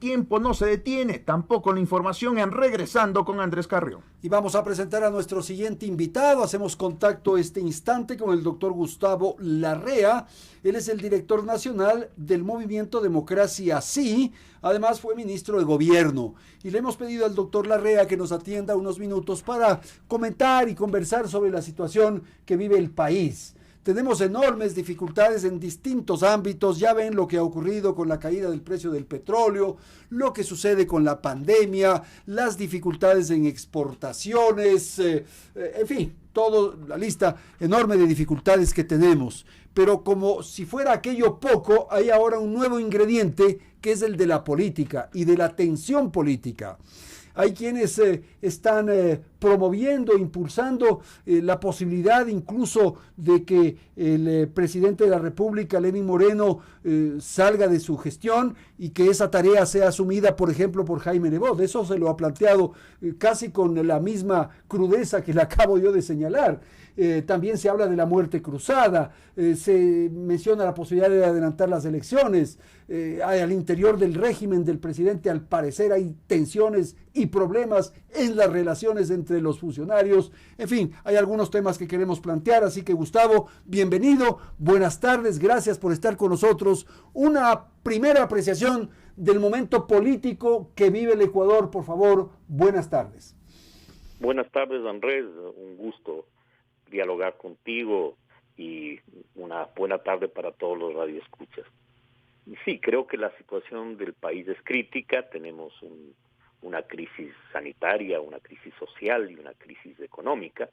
tiempo no se detiene, tampoco la información en Regresando con Andrés Carrión. Y vamos a presentar a nuestro siguiente invitado. Hacemos contacto este instante con el doctor Gustavo Larrea. Él es el director nacional del movimiento Democracia Sí. Además fue ministro de gobierno. Y le hemos pedido al doctor Larrea que nos atienda unos minutos para comentar y conversar sobre la situación que vive el país. Tenemos enormes dificultades en distintos ámbitos. Ya ven lo que ha ocurrido con la caída del precio del petróleo, lo que sucede con la pandemia, las dificultades en exportaciones, en fin, toda la lista enorme de dificultades que tenemos. Pero como si fuera aquello poco, hay ahora un nuevo ingrediente que es el de la política y de la tensión política. Hay quienes están promoviendo, impulsando la posibilidad incluso de que el presidente de la República, Lenín Moreno, salga de su gestión y que esa tarea sea asumida, por ejemplo, por Jaime Nebot. Eso se lo ha planteado casi con la misma crudeza que le acabo yo de señalar. También se habla de la muerte cruzada, se menciona la posibilidad de adelantar las elecciones. Al interior del régimen del presidente, al parecer, hay tensiones y problemas en las relaciones entre los funcionarios. En fin, hay algunos temas que queremos plantear, así que Gustavo, bienvenido, buenas tardes, gracias por estar con nosotros. Una primera apreciación del momento político que vive el Ecuador, por favor, buenas tardes. Buenas tardes, Andrés, un gusto dialogar contigo y una buena tarde para todos los radioescuchas. Sí, creo que la situación del país es crítica. Tenemos una crisis sanitaria, una crisis social y una crisis económica,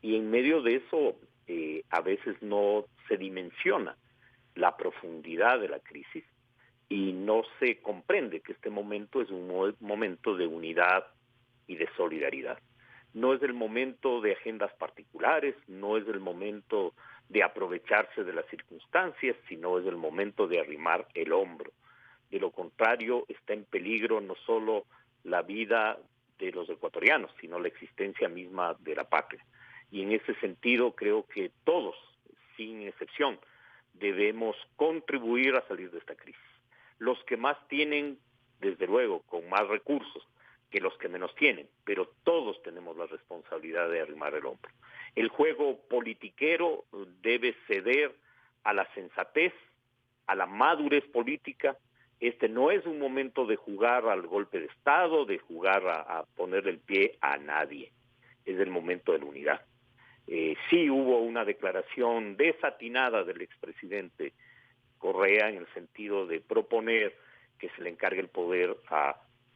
y en medio de eso a veces no se dimensiona la profundidad de la crisis y no se comprende que este momento es un momento de unidad y de solidaridad. No es el momento de agendas particulares, no es el momento de aprovecharse de las circunstancias, sino es el momento de arrimar el hombro. De lo contrario, está en peligro no solo la vida de los ecuatorianos, sino la existencia misma de la patria. Y en ese sentido creo que todos, sin excepción, debemos contribuir a salir de esta crisis. Los que más tienen, desde luego, con más recursos que los que menos tienen, pero todos tenemos la responsabilidad de arrimar el hombro. El juego politiquero debe ceder a la sensatez, a la madurez política. Este no es un momento de jugar al golpe de Estado, de jugar a poner el pie a nadie. Es el momento de la unidad. Sí hubo una declaración desatinada del expresidente Correa en el sentido de proponer que se le encargue el poder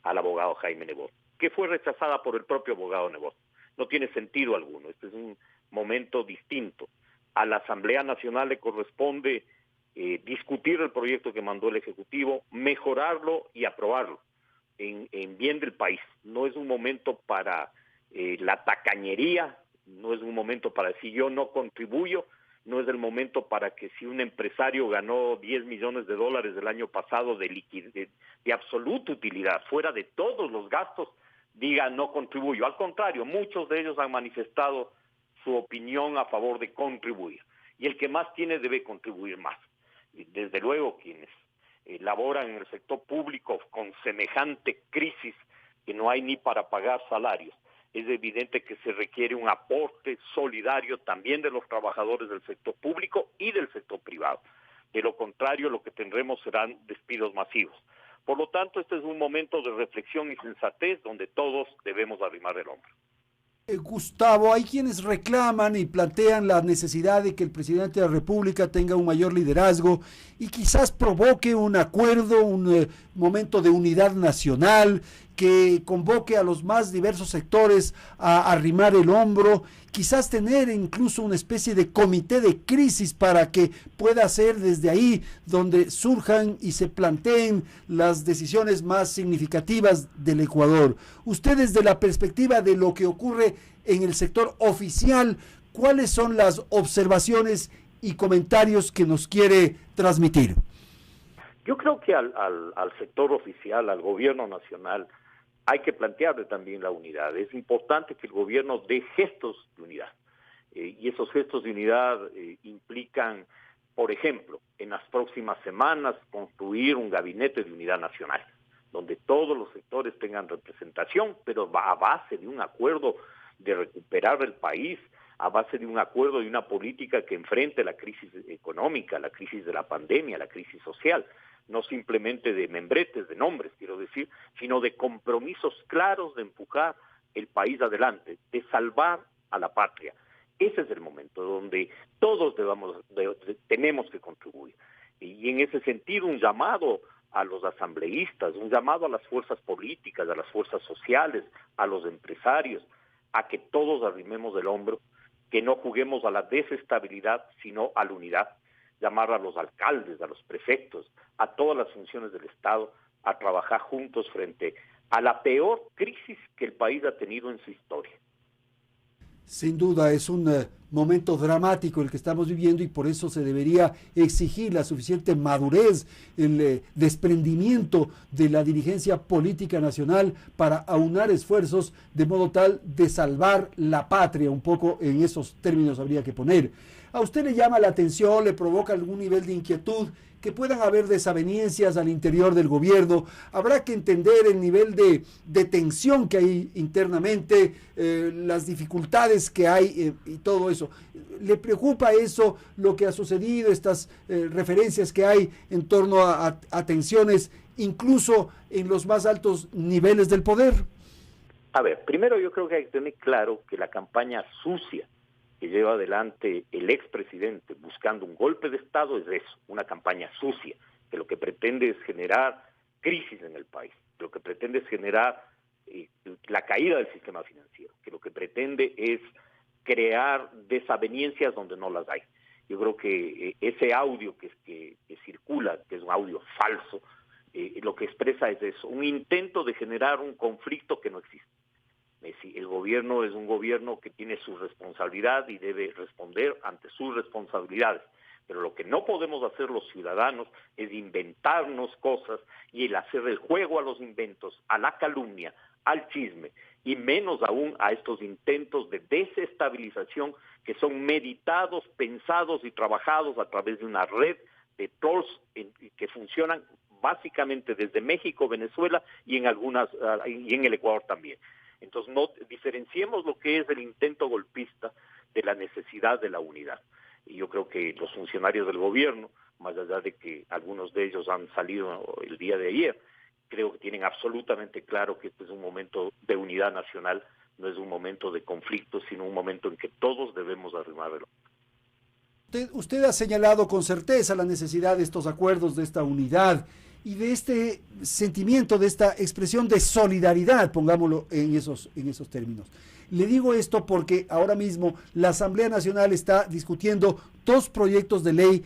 al abogado Jaime Nebot, que fue rechazada por el propio abogado Nebot. No tiene sentido alguno. Este es un momento distinto. A la Asamblea Nacional le corresponde discutir el proyecto que mandó el Ejecutivo, mejorarlo y aprobarlo en bien del país. No es un momento para la tacañería, no es un momento para decir yo no contribuyo, no es el momento para que si un empresario ganó $10 millones el año pasado de absoluta utilidad, fuera de todos los gastos, diga no contribuyo. Al contrario, muchos de ellos han manifestado su opinión a favor de contribuir. Y el que más tiene debe contribuir más. Y desde luego quienes laboran en el sector público con semejante crisis que no hay ni para pagar salarios, es evidente que se requiere un aporte solidario también de los trabajadores del sector público y del sector privado. De lo contrario, lo que tendremos serán despidos masivos. Por lo tanto, este es un momento de reflexión y sensatez donde todos debemos arrimar el hombro. Gustavo, hay quienes reclaman y plantean la necesidad de que el presidente de la República tenga un mayor liderazgo y quizás provoque un acuerdo, un momento de unidad nacional que convoque a los más diversos sectores a arrimar el hombro, quizás tener incluso una especie de comité de crisis para que pueda ser desde ahí donde surjan y se planteen las decisiones más significativas del Ecuador. Ustedes, desde la perspectiva de lo que ocurre en el sector oficial, ¿cuáles son las observaciones y comentarios que nos quiere transmitir? Yo creo que al sector oficial, al gobierno nacional, hay que plantearle también la unidad. Es importante que el gobierno dé gestos de unidad. Y esos gestos de unidad implican, por ejemplo, en las próximas semanas construir un gabinete de unidad nacional. donde todos los sectores tengan representación, pero va a base de un acuerdo de recuperar el país, a base de un acuerdo y una política que enfrente la crisis económica, la crisis de la pandemia, la crisis social, no simplemente de membretes, de nombres, quiero decir, sino de compromisos claros de empujar el país adelante, de salvar a la patria. Ese es el momento donde todos tenemos que contribuir. Y en ese sentido, un llamado a los asambleístas, un llamado a las fuerzas políticas, a las fuerzas sociales, a los empresarios, a que todos arrimemos el hombro, que no juguemos a la desestabilidad, sino a la unidad. Llamar a los alcaldes, a los prefectos, a todas las funciones del Estado, a trabajar juntos frente a la peor crisis que el país ha tenido en su historia. Sin duda es un momento dramático el que estamos viviendo y por eso se debería exigir la suficiente madurez, el desprendimiento de la dirigencia política nacional para aunar esfuerzos de modo tal de salvar la patria, un poco en esos términos habría que poner. ¿A usted le llama la atención, le provoca algún nivel de inquietud que puedan haber desavenencias al interior del gobierno? Habrá que entender el nivel de tensión que hay internamente, las dificultades que hay y todo eso. ¿Le preocupa eso, lo que ha sucedido, estas referencias que hay en torno a tensiones, incluso en los más altos niveles del poder? A ver, primero yo creo que hay que tener claro que la campaña sucia que lleva adelante el expresidente buscando un golpe de Estado es eso, una campaña sucia, que lo que pretende es generar crisis en el país, que lo que pretende es generar la caída del sistema financiero, que lo que pretende es crear desavenencias donde no las hay. Yo creo que ese audio que circula, que es un audio falso, lo que expresa es eso, un intento de generar un conflicto que no existe. El gobierno es un gobierno que tiene su responsabilidad y debe responder ante sus responsabilidades. Pero lo que no podemos hacer los ciudadanos es inventarnos cosas y el hacer el juego a los inventos, a la calumnia, al chisme y menos aún a estos intentos de desestabilización que son meditados, pensados y trabajados a través de una red de trolls que funcionan básicamente desde México, Venezuela y en el Ecuador también. Entonces no diferenciemos lo que es el intento golpista de la necesidad de la unidad. Y yo creo que los funcionarios del gobierno, más allá de que algunos de ellos han salido el día de ayer, creo que tienen absolutamente claro que este es un momento de unidad nacional, no es un momento de conflicto, sino un momento en que todos debemos arrimar el hombro. Usted ha señalado con certeza la necesidad de estos acuerdos, de esta unidad y de este sentimiento, de esta expresión de solidaridad, pongámoslo en esos términos. Le digo esto porque ahora mismo la Asamblea Nacional está discutiendo dos proyectos de ley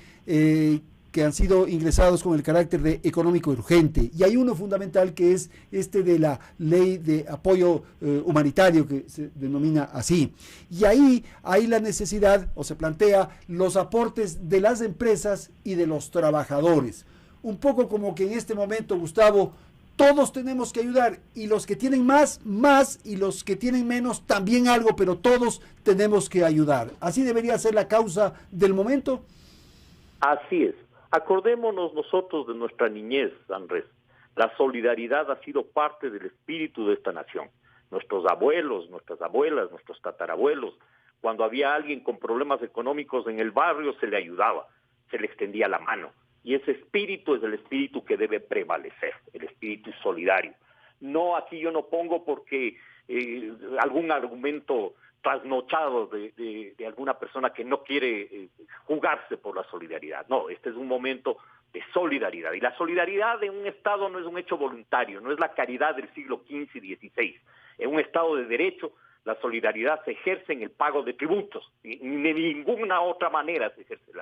que han sido ingresados con el carácter de económico urgente. Y hay uno fundamental que es este de la ley de apoyo humanitario, que se denomina así. Y ahí hay la necesidad, o se plantea, los aportes de las empresas y de los trabajadores. Un poco como que en este momento, Gustavo, todos tenemos que ayudar, y los que tienen más, y los que tienen menos, también algo, pero todos tenemos que ayudar. ¿Así debería ser la causa del momento? Así es. Acordémonos nosotros de nuestra niñez, Andrés. La solidaridad ha sido parte del espíritu de esta nación. Nuestros abuelos, nuestras abuelas, nuestros tatarabuelos, cuando había alguien con problemas económicos en el barrio, se le ayudaba, se le extendía la mano. Y ese espíritu es el espíritu que debe prevalecer, el espíritu solidario. No, aquí yo no pongo porque algún argumento trasnochado de alguna persona que no quiere jugarse por la solidaridad. No, este es un momento de solidaridad. Y la solidaridad en un Estado no es un hecho voluntario, no es la caridad del siglo XV y XVI. En un Estado de derecho, la solidaridad se ejerce en el pago de tributos. Y de ninguna otra manera se ejerce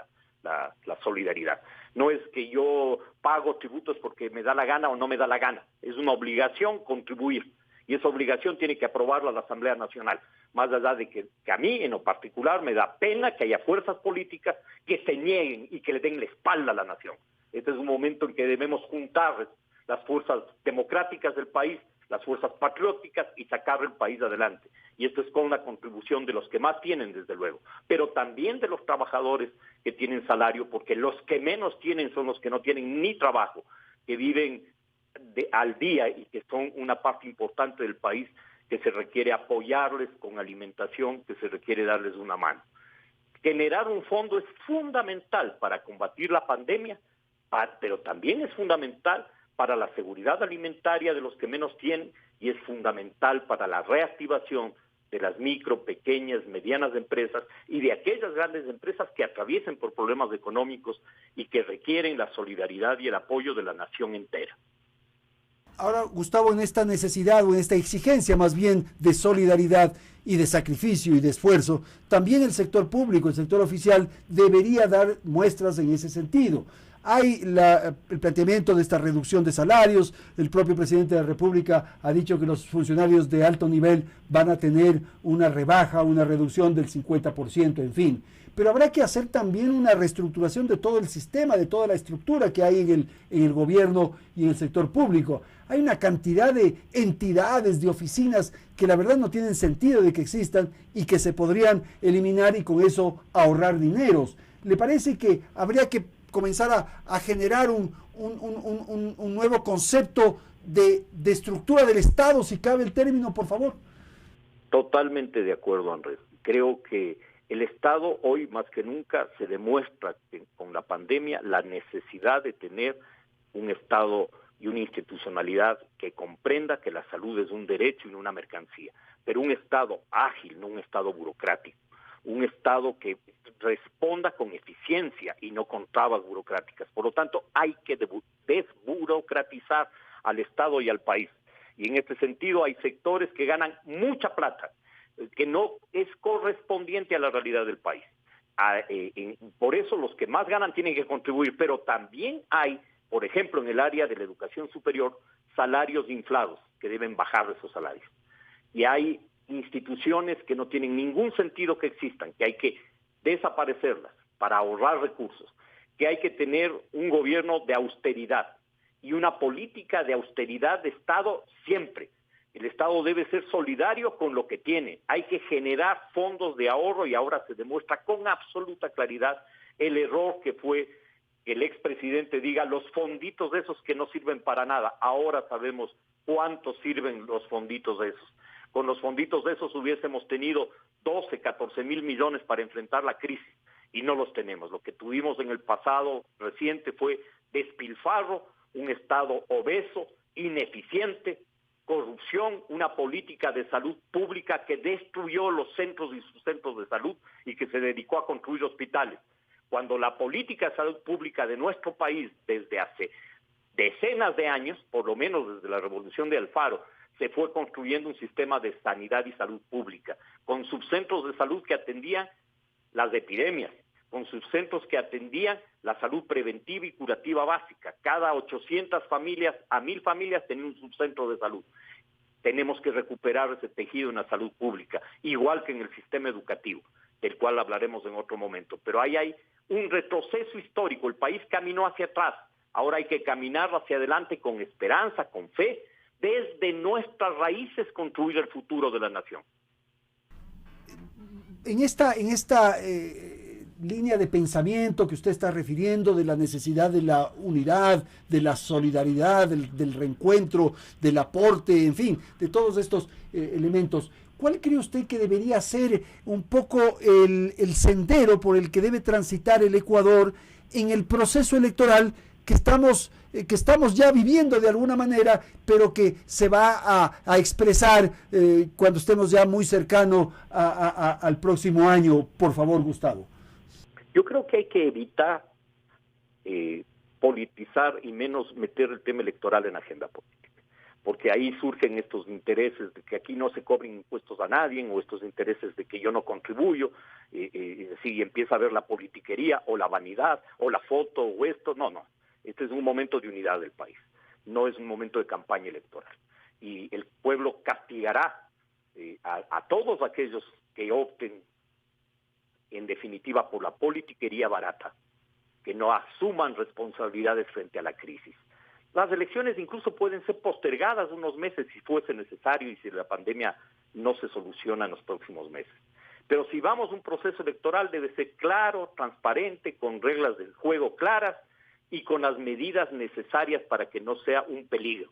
la solidaridad. No es que yo pago tributos porque me da la gana o no me da la gana. Es una obligación contribuir. Y esa obligación tiene que aprobarla la Asamblea Nacional. Más allá de que a mí, en lo particular, me da pena que haya fuerzas políticas que se nieguen y que le den la espalda a la nación. Este es un momento en que debemos juntar las fuerzas democráticas del país, las fuerzas patrióticas y sacar el país adelante. Y esto es con la contribución de los que más tienen, desde luego, pero también de los trabajadores que tienen salario, porque los que menos tienen son los que no tienen ni trabajo, que viven al día y que son una parte importante del país, que se requiere apoyarles con alimentación, que se requiere darles una mano. Generar un fondo es fundamental para combatir la pandemia, pero también es fundamental para la seguridad alimentaria de los que menos tienen y es fundamental para la reactivación de las micro, pequeñas, medianas empresas y de aquellas grandes empresas que atraviesen por problemas económicos y que requieren la solidaridad y el apoyo de la nación entera. Ahora, Gustavo, en esta necesidad o en esta exigencia más bien de solidaridad y de sacrificio y de esfuerzo, también el sector público, el sector oficial, debería dar muestras en ese sentido. Hay el planteamiento de esta reducción de salarios, el propio presidente de la República ha dicho que los funcionarios de alto nivel van a tener una rebaja, una reducción del 50%, en fin. Pero habrá que hacer también una reestructuración de todo el sistema, de toda la estructura que hay en el gobierno y en el sector público. Hay una cantidad de entidades, de oficinas que la verdad no tienen sentido de que existan y que se podrían eliminar y con eso ahorrar dineros. ¿Le parece que habría que comenzar a generar un nuevo concepto de estructura del Estado, si cabe el término, por favor? Totalmente de acuerdo, Andrés. Creo que el Estado hoy más que nunca se demuestra con la pandemia la necesidad de tener un Estado y una institucionalidad que comprenda que la salud es un derecho y no una mercancía, pero un Estado ágil, no un Estado burocrático, un Estado que responda con eficiencia y no con trabas burocráticas. Por lo tanto, hay que desburocratizar al Estado y al país. Y en este sentido hay sectores que ganan mucha plata, que no es correspondiente a la realidad del país. Por eso los que más ganan tienen que contribuir, pero también hay, por ejemplo, en el área de la educación superior, salarios inflados que deben bajar esos salarios. Y hay instituciones que no tienen ningún sentido que existan, que hay que desaparecerlas para ahorrar recursos, que hay que tener un gobierno de austeridad y una política de austeridad de Estado siempre. El Estado debe ser solidario con lo que tiene. Hay que generar fondos de ahorro y ahora se demuestra con absoluta claridad el error que fue que el expresidente diga los fonditos de esos que no sirven para nada. Ahora sabemos cuánto sirven los fonditos de esos. Con los fonditos de esos hubiésemos tenido 12, 14 mil millones para enfrentar la crisis y no los tenemos. Lo que tuvimos en el pasado reciente fue despilfarro, un Estado obeso, ineficiente, corrupción, una política de salud pública que destruyó los centros y subcentros de salud y que se dedicó a construir hospitales. Cuando la política de salud pública de nuestro país desde hace decenas de años, por lo menos desde la Revolución de Alfaro, se fue construyendo un sistema de sanidad y salud pública, con subcentros de salud que atendían las epidemias, con subcentros que atendían la salud preventiva y curativa básica. Cada 800 familias a 1000 familias tenían un subcentro de salud. Tenemos que recuperar ese tejido en la salud pública, igual que en el sistema educativo, del cual hablaremos en otro momento. Pero ahí hay un retroceso histórico, el país caminó hacia atrás, ahora hay que caminar hacia adelante con esperanza, con fe, desde nuestras raíces construir el futuro de la nación. En esta línea de pensamiento que usted está refiriendo, de la necesidad de la unidad, de la solidaridad, del reencuentro, del aporte, en fin, de todos estos elementos, ¿cuál cree usted que debería ser un poco el sendero por el que debe transitar el Ecuador en el proceso electoral que estamos ya viviendo de alguna manera, pero que se va a expresar cuando estemos ya muy cercano al próximo año? Por favor, Gustavo. Yo creo que hay que evitar politizar y menos meter el tema electoral en la agenda política, porque ahí surgen estos intereses de que aquí no se cobren impuestos a nadie, o estos intereses de que yo no contribuyo, y empieza a ver la politiquería, o la vanidad, o la foto, o esto. No. Este es un momento de unidad del país, no es un momento de campaña electoral. Y el pueblo castigará a todos aquellos que opten, en definitiva, por la politiquería barata, que no asuman responsabilidades frente a la crisis. Las elecciones incluso pueden ser postergadas unos meses si fuese necesario y si la pandemia no se soluciona en los próximos meses. Pero si vamos a un proceso electoral debe ser claro, transparente, con reglas del juego claras, y con las medidas necesarias para que no sea un peligro.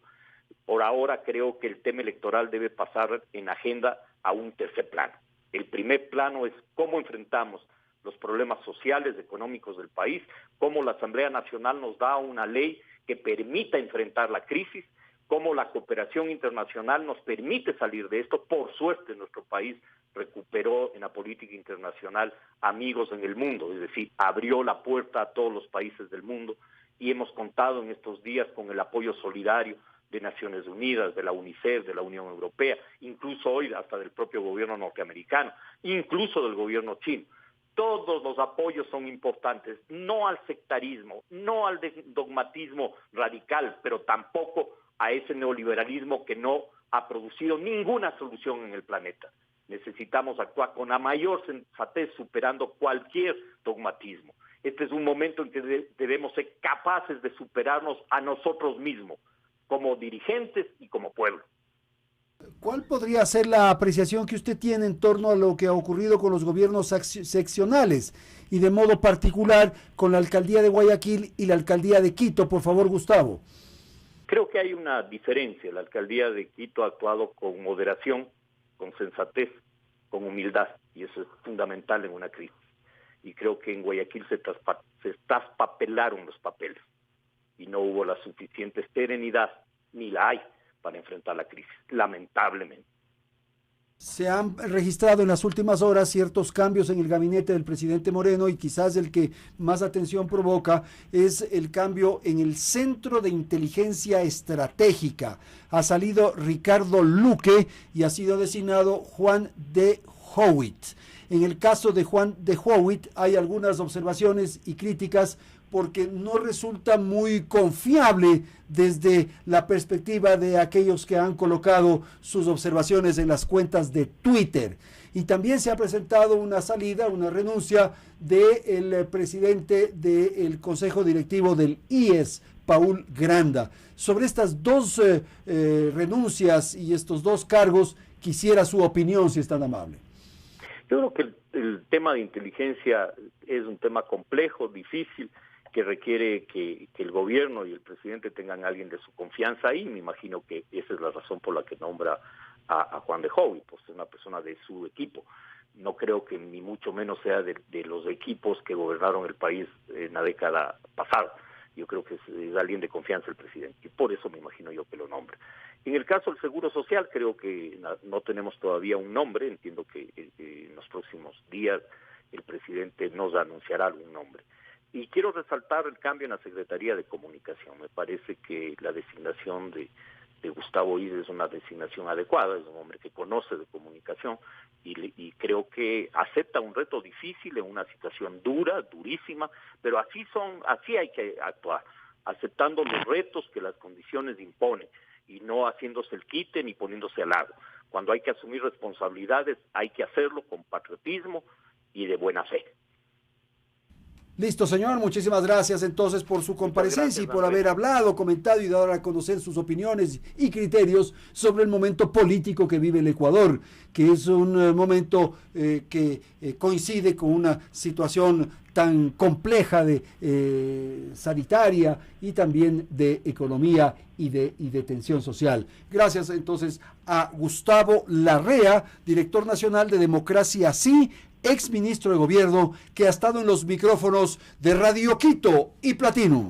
Por ahora creo que el tema electoral debe pasar en agenda a un tercer plano. El primer plano es cómo enfrentamos los problemas sociales, económicos del país, cómo la Asamblea Nacional nos da una ley que permita enfrentar la crisis, cómo la cooperación internacional nos permite salir de esto. Por suerte, nuestro país recuperó en la política internacional amigos en el mundo, es decir, abrió la puerta a todos los países del mundo y hemos contado en estos días con el apoyo solidario de Naciones Unidas, de la UNICEF, de la Unión Europea, incluso hoy hasta del propio gobierno norteamericano, incluso del gobierno chino. Todos los apoyos son importantes, no al sectarismo, no al dogmatismo radical, pero tampoco a ese neoliberalismo que no ha producido ninguna solución en el planeta. Necesitamos actuar con la mayor sensatez, superando cualquier dogmatismo. Este es un momento en que debemos ser capaces de superarnos a nosotros mismos, como dirigentes y como pueblo. ¿Cuál podría ser la apreciación que usted tiene en torno a lo que ha ocurrido con los gobiernos seccionales y de modo particular con la alcaldía de Guayaquil y la alcaldía de Quito? Por favor, Gustavo. Creo que hay una diferencia. La alcaldía de Quito ha actuado con moderación, con sensatez, con humildad, y eso es fundamental en una crisis. Y creo que en Guayaquil se traspapelaron los papeles y no hubo la suficiente serenidad, ni la hay, para enfrentar la crisis, lamentablemente. Se han registrado en las últimas horas ciertos cambios en el gabinete del presidente Moreno y quizás el que más atención provoca es el cambio en el Centro de Inteligencia Estratégica. Ha salido Ricardo Luque y ha sido designado Juan de Howitt. En el caso de Juan de Howitt hay algunas observaciones y críticas porque no resulta muy confiable desde la perspectiva de aquellos que han colocado sus observaciones en las cuentas de Twitter. Y también se ha presentado una salida, una renuncia del presidente del Consejo Directivo del IES, Paul Granda. Sobre estas dos renuncias y estos dos cargos, quisiera su opinión, si es tan amable. Yo creo que el tema de inteligencia es un tema complejo, difícil, que requiere que el gobierno y el presidente tengan a alguien de su confianza ahí. Me imagino que esa es la razón por la que nombra a Juan de Howitt, pues es una persona de su equipo. No creo que ni mucho menos sea de los equipos que gobernaron el país en la década pasada. Yo creo que es alguien de confianza el presidente, y por eso me imagino yo que lo nombre. En el caso del Seguro Social, creo que no tenemos todavía un nombre. Entiendo que en los próximos días el presidente nos anunciará algún nombre. Y quiero resaltar el cambio en la Secretaría de Comunicación. Me parece que la designación de Gustavo Íñiguez es una designación adecuada, es un hombre que conoce de comunicación y creo que acepta un reto difícil en una situación dura, durísima, pero así hay que actuar, aceptando los retos que las condiciones imponen y no haciéndose el quite ni poniéndose al lado. Cuando hay que asumir responsabilidades hay que hacerlo con patriotismo y de buena fe. Listo, señor, muchísimas gracias entonces por su comparecencia y por haber hablado, comentado y dado a conocer sus opiniones y criterios sobre el momento político que vive el Ecuador, que es un momento que coincide con una situación tan compleja de sanitaria y también de economía y de tensión social. Gracias entonces a Gustavo Larrea, director nacional de Democracia Sí, ex ministro de Gobierno, que ha estado en los micrófonos de Radio Quito y Platino.